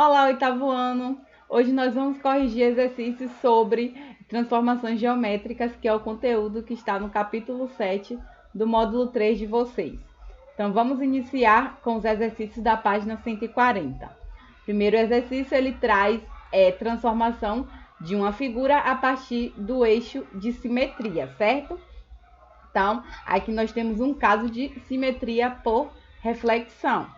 Olá, oitavo ano! Hoje nós vamos corrigir exercícios sobre transformações geométricas, que é o conteúdo que está no capítulo 7 do módulo 3 de vocês. Então, vamos iniciar com os exercícios da página 140. Primeiro exercício, ele traz transformação de uma figura a partir do eixo de simetria, certo? Então, aqui nós temos um caso de simetria por reflexão.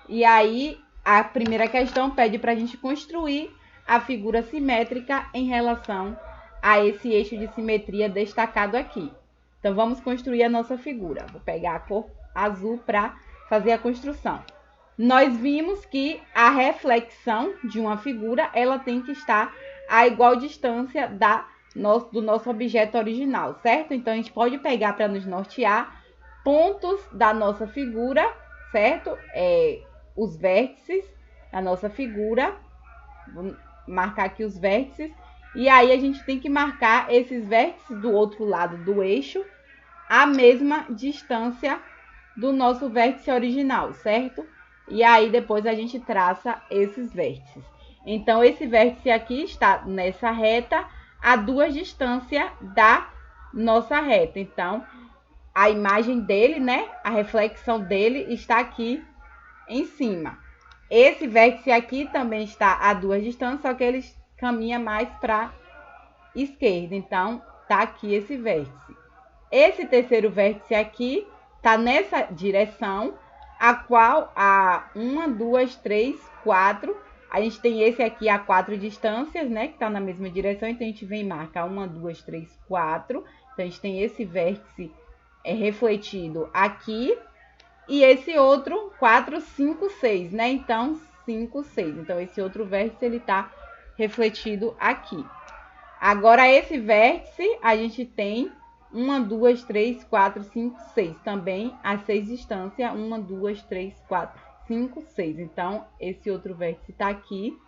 E aí, a primeira questão pede para a gente construir a figura simétrica em relação a esse eixo de simetria destacado aqui. Então, vamos construir a nossa figura. Vou pegar a cor azul para fazer a construção. Nós vimos que a reflexão de uma figura, ela tem que estar a igual distância do nosso objeto original, certo? Então, a gente pode pegar para nos nortear pontos da nossa figura, certo? Os vértices da nossa figura. Vou marcar aqui os vértices. E aí, a gente tem que marcar esses vértices do outro lado do eixo a mesma distância do nosso vértice original, certo? E aí, depois a gente traça esses vértices. Então, esse vértice aqui está nessa reta a duas distâncias da nossa reta. Então, a imagem dele, né? A reflexão dele está aqui em cima. Esse vértice aqui também está a duas distâncias, só que ele caminha mais para esquerda. Então, tá aqui esse vértice. Esse terceiro vértice aqui tá nessa direção, a qual a 1, 2, 3, 4. A gente tem esse aqui a 4 distâncias, né? Que tá na mesma direção. Então, a gente vem e marca 1, 2, 3, 4. Então, a gente tem esse vértice refletido aqui. E esse outro, 4, 5, 6, né? Então, 5, 6. Então, esse outro vértice, ele tá refletido aqui. Agora, esse vértice, a gente tem 1, 2, 3, 4, 5, 6. Também as 6 distâncias. 1, 2, 3, 4, 5, 6. Então, esse outro vértice tá aqui.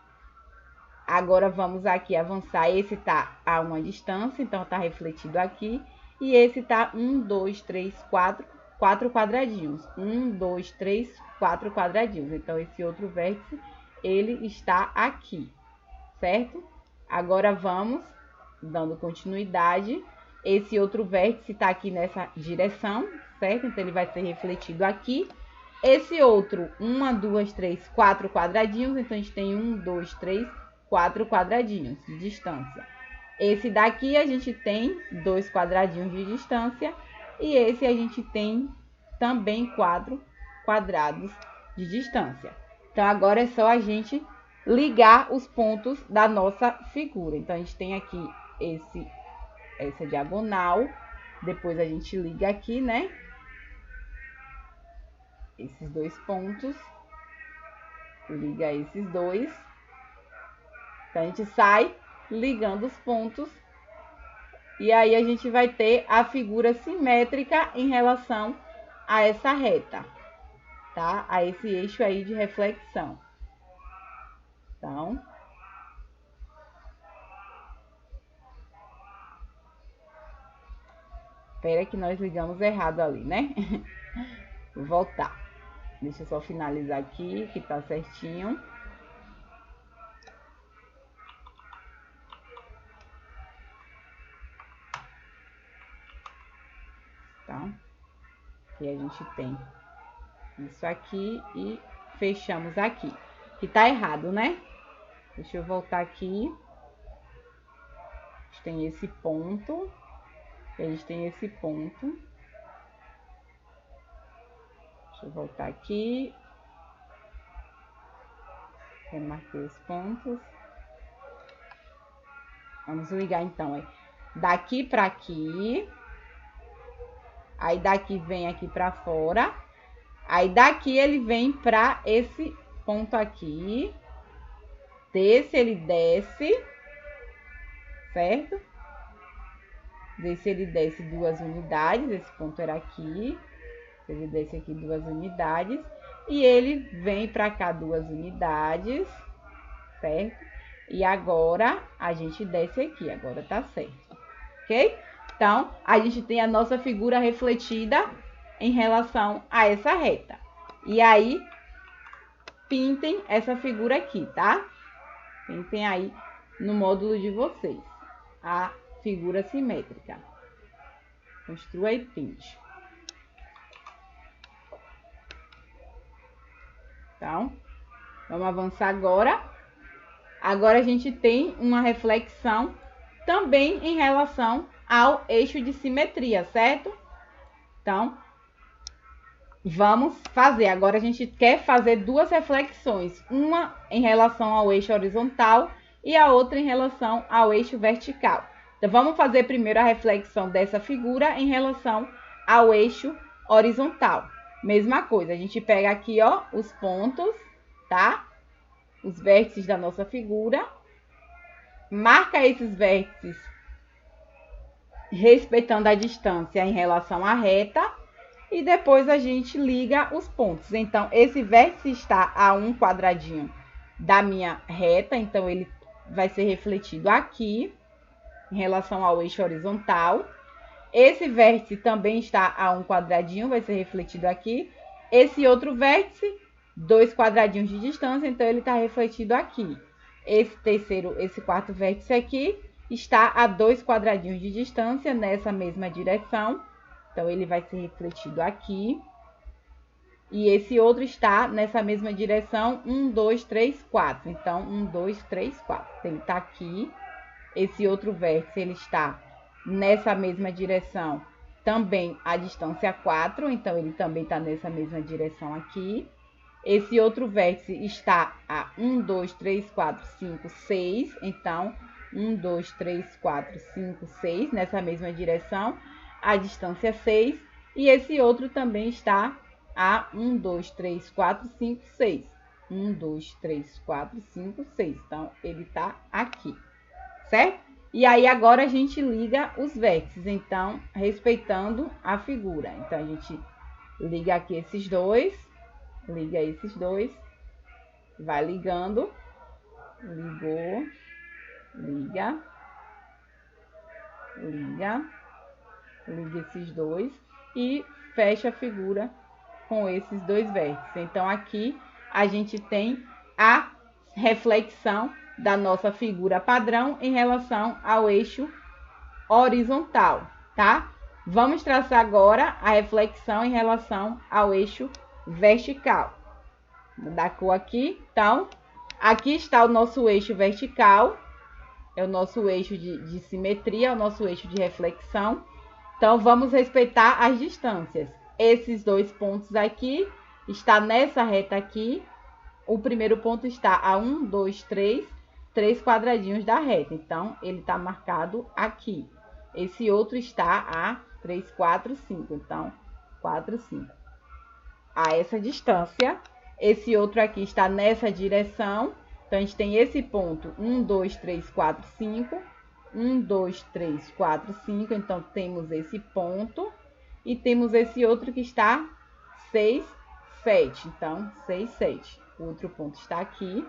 Agora, vamos aqui avançar. Esse tá a uma distância, então tá refletido aqui. E esse tá 1, 2, 3, 4, 4 quadradinhos. 1, 2, 3, 4 quadradinhos. Então, esse outro vértice, ele está aqui, certo? Agora, vamos dando continuidade. Esse outro vértice está aqui nessa direção, certo? Então, ele vai ser refletido aqui. Esse outro, 1, 2, 3, 4 quadradinhos. Então, a gente tem 1, 2, 3, 4 quadradinhos de distância. Esse daqui, a gente tem 2 quadradinhos de distância. E esse, a gente tem também 4 quadrados de distância. Então, agora é só a gente ligar os pontos da nossa figura. Então, a gente tem aqui essa diagonal. Depois, a gente liga aqui, né? Esses dois pontos. Liga esses dois. Então, a gente sai ligando os pontos. E aí, a gente vai ter a figura simétrica em relação a essa reta, tá? A esse eixo aí de reflexão. Então, espera que nós ligamos errado ali, né? Vou voltar. Deixa eu só finalizar aqui, que tá certinho. Tá? E a gente tem isso aqui e fechamos aqui. Que tá errado, né? Deixa eu voltar aqui. A gente tem esse ponto. E a gente tem esse ponto. Deixa eu voltar aqui. Remarquei os pontos. Vamos ligar então. Daqui pra aqui. Aí daqui vem aqui pra fora. Aí daqui ele vem pra esse ponto aqui. Desse ele desce. Certo? Desse ele desce 2 unidades. Esse ponto era aqui. Ele desce aqui 2 unidades. E ele vem pra cá 2 unidades. Certo? E agora a gente desce aqui. Agora tá certo. Ok? Então, a gente tem a nossa figura refletida em relação a essa reta. E aí, pintem essa figura aqui, tá? Pintem aí no módulo de vocês a figura simétrica. Construa e pinte. Então, vamos avançar agora. Agora a gente tem uma reflexão também em relação ao eixo de simetria, certo? Então, vamos fazer. Agora a gente quer fazer duas reflexões. Uma em relação ao eixo horizontal e a outra em relação ao eixo vertical. Então, vamos fazer primeiro a reflexão dessa figura em relação ao eixo horizontal. Mesma coisa, a gente pega aqui, ó, os pontos, tá? Os vértices da nossa figura. Marca esses vértices respeitando a distância em relação à reta. E depois a gente liga os pontos. Então, esse vértice está a um quadradinho da minha reta. Então, ele vai ser refletido aqui, em relação ao eixo horizontal. Esse vértice também está a um quadradinho, vai ser refletido aqui. Esse outro vértice, 2 quadradinhos de distância, então ele está refletido aqui. Esse quarto vértice aqui está a 2 quadradinhos de distância nessa mesma direção. Então, ele vai ser refletido aqui. E esse outro está nessa mesma direção, 1, 2, 3, 4. Então, 1, 2, 3, 4. Ele está aqui. Esse outro vértice, ele está nessa mesma direção, também a distância 4. Então, ele também está nessa mesma direção aqui. Esse outro vértice está a 1, 2, 3, 4, 5, 6. Então, 1, 2, 3, 4, 5, 6, nessa mesma direção, a distância 6. E esse outro também está a 1, 2, 3, 4, 5, 6. 1, 2, 3, 4, 5, 6. Então, ele está aqui, certo? E aí, agora a gente liga os vértices, então, respeitando a figura. Então, a gente liga aqui esses dois, liga esses dois, vai ligando, ligou, liga, liga, liga esses dois e fecha a figura com esses dois vértices. Então, aqui a gente tem a reflexão da nossa figura padrão em relação ao eixo horizontal, tá? Vamos traçar agora a reflexão em relação ao eixo vertical. Vou dar cor aqui. Então, aqui está o nosso eixo vertical, é o nosso eixo de simetria, é o nosso eixo de reflexão. Então, vamos respeitar as distâncias. Esses dois pontos aqui, está nessa reta aqui. O primeiro ponto está a 1, 2, 3 quadradinhos da reta. Então, ele está marcado aqui. Esse outro está a 3, 4, 5. Então, 4, 5. A essa distância. Esse outro aqui está nessa direção. Então, a gente tem esse ponto 1, 2, 3, 4, 5. 1, 2, 3, 4, 5. Então, temos esse ponto. E temos esse outro que está 6, 7. Então, 6, 7. O outro ponto está aqui.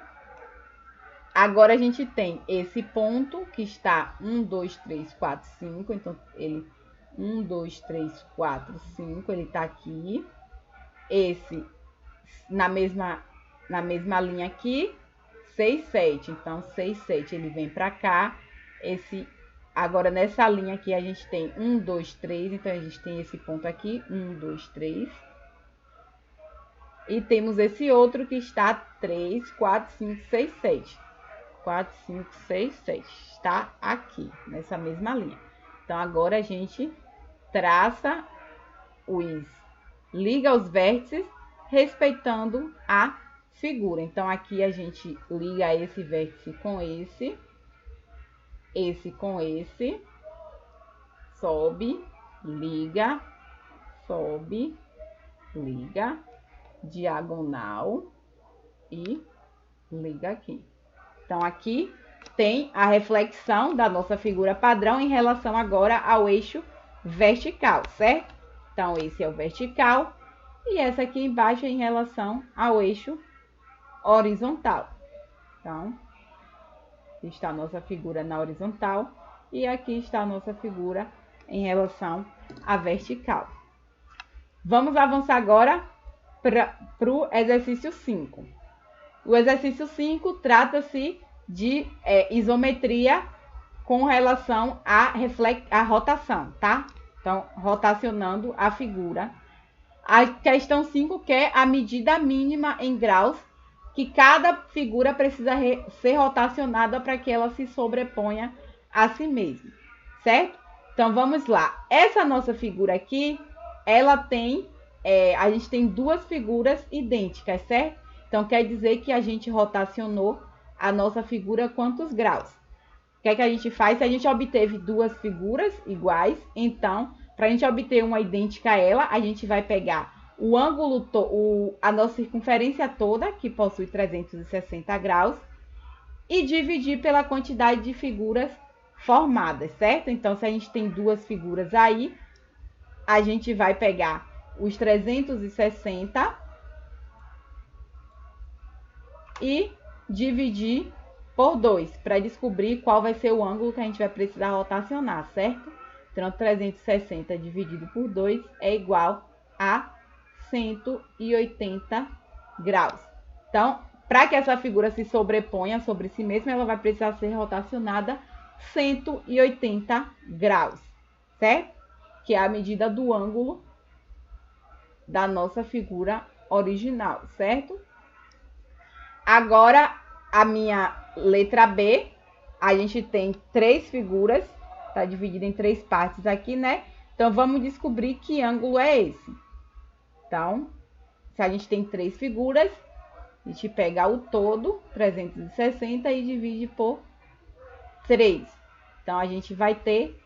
Agora, a gente tem esse ponto que está 1, 2, 3, 4, 5. Então, ele 1, 2, 3, 4, 5. Ele está aqui. Esse, na mesma linha aqui, 6, 7. Então, 6, 7, ele vem para cá. Agora, nessa linha aqui, a gente tem 1, 2, 3. Então, a gente tem esse ponto aqui, 1, 2, 3. E temos esse outro que está 3, 4, 5, 6, 7. 4, 5, 6, 7. Está aqui, nessa mesma linha. Então, agora a gente traça liga os vértices, respeitando a figura. Então, aqui a gente liga esse vértice com esse com esse, sobe, liga, diagonal e liga aqui. Então, aqui tem a reflexão da nossa figura padrão em relação agora ao eixo vertical, certo? Então, esse é o vertical e essa aqui embaixo é em relação ao eixo horizontal. Então, aqui está a nossa figura na horizontal e aqui está a nossa figura em relação à vertical. Vamos avançar agora para o exercício 5. O exercício 5 trata-se de isometria com relação à rotação, tá? Então, rotacionando a figura. A questão 5 quer a medida mínima em graus que cada figura precisa ser rotacionada para que ela se sobreponha a si mesma, certo? Então, vamos lá. Essa nossa figura aqui, ela tem, a gente tem duas figuras idênticas, certo? Então, quer dizer que a gente rotacionou a nossa figura quantos graus? O que é que a gente faz? Se a gente obteve duas figuras iguais, então, para a gente obter uma idêntica a ela, a gente vai pegar o ângulo, a nossa circunferência toda, que possui 360 graus, e dividir pela quantidade de figuras formadas, certo? Então, se a gente tem duas figuras aí, a gente vai pegar os 360 e dividir por 2, para descobrir qual vai ser o ângulo que a gente vai precisar rotacionar, certo? Então, 360 dividido por 2 é igual a 180 graus. Então, para que essa figura se sobreponha sobre si mesma, ela vai precisar ser rotacionada 180 graus, certo? Que é a medida do ângulo da nossa figura original, certo? Agora, a minha letra B, a gente tem 3 figuras, tá dividida em 3 partes aqui, né? Então, vamos descobrir que ângulo é esse. Então, se a gente tem 3 figuras, a gente pega o todo, 360, e divide por 3. Então, a gente vai ter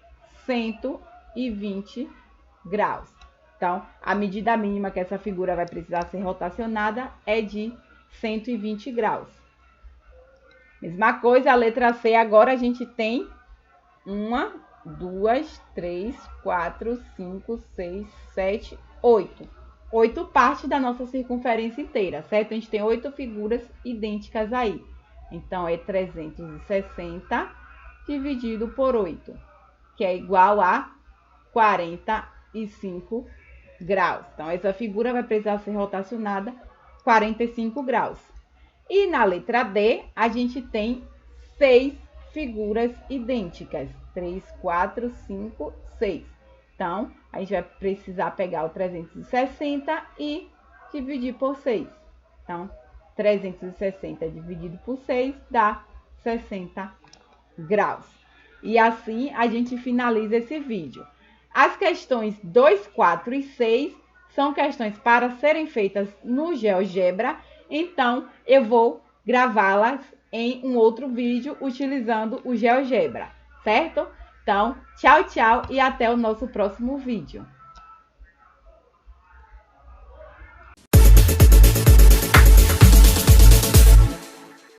120 graus. Então, a medida mínima que essa figura vai precisar ser rotacionada é de 120 graus. Mesma coisa, a letra C, agora a gente tem 1, 2, 3, 4, 5, 6, 7, 8. 8 partes da nossa circunferência inteira, certo? A gente tem 8 figuras idênticas aí. Então, é 360 dividido por 8, que é igual a 45 graus. Então, essa figura vai precisar ser rotacionada 45 graus. E na letra D, a gente tem 6 figuras idênticas. 3, 4, 5, 6. Então, a gente vai precisar pegar o 360 e dividir por 6. Então, 360 dividido por 6 dá 60 graus. E assim a gente finaliza esse vídeo. As questões 2, 4 e 6 são questões para serem feitas no GeoGebra. Então, eu vou gravá-las em um outro vídeo utilizando o GeoGebra, certo? Então, tchau, tchau e até o nosso próximo vídeo.